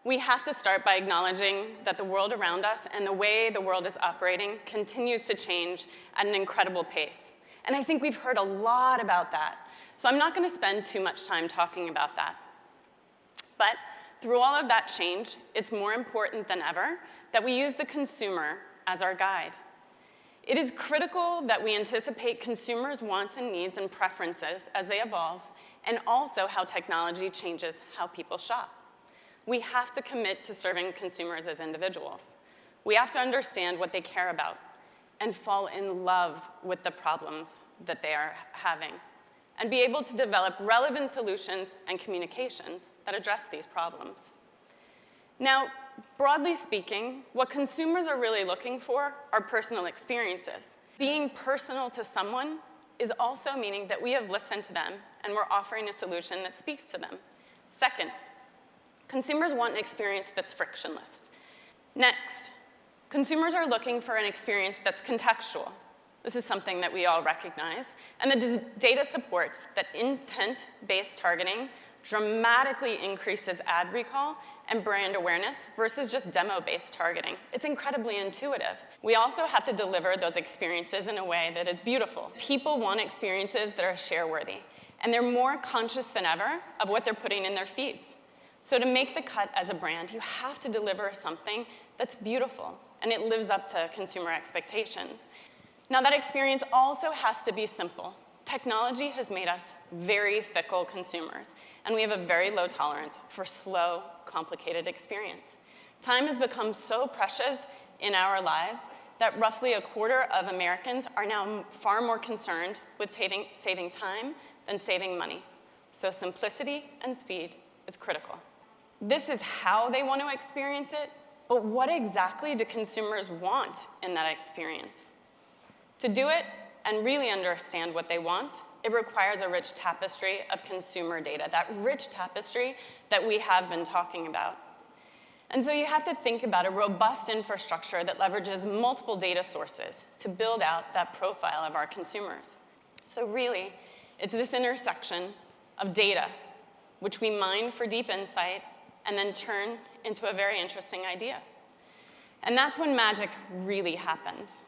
We have to start by acknowledging that the world around us and the way the world is operating continues to change at an incredible pace. And I think we've heard a lot about that. So I'm not going to spend too much time talking about that. But through all of that change, it's more important than ever that we use the consumer as our guide. It is critical that we anticipate consumers' wants and needs and preferences as they evolve, and also how technology changes how people shop. We have to commit to serving consumers as individuals. We have to understand what they care about and fall in love with the problems that they are having, and be able to develop relevant solutions and communications that address these problems. Now, broadly speaking, what consumers are really looking for are personal experiences. Being personal to someone is also meaning that we have listened to them and we're offering a solution that speaks to them. Second, consumers want an experience that's frictionless. Next, consumers are looking for an experience that's contextual. This is something that we all recognize, and the data supports that intent-based targeting dramatically increases ad recall and brand awareness versus just demo-based targeting. It's incredibly intuitive. We also have to deliver those experiences in a way that is beautiful. People want experiences that are share-worthy, and they're more conscious than ever of what they're putting in their feeds. So to make the cut as a brand, you have to deliver something that's beautiful, and it lives up to consumer expectations. Now, that experience also has to be simple. Technology has made us very fickle consumers, and we have a very low tolerance for slow, complicated experience. Time has become so precious in our lives that roughly 1/4 of Americans are now far more concerned with saving time than saving money. So simplicity and speed is critical. This is how they want to experience it, but what exactly do consumers want in that experience? To do it and really understand what they want, it requires a rich tapestry of consumer data, that rich tapestry that we have been talking about. And so you have to think about a robust infrastructure that leverages multiple data sources to build out that profile of our consumers. So really, it's this intersection of data, which we mine for deep insight and then turn into a very interesting idea. And that's when magic really happens.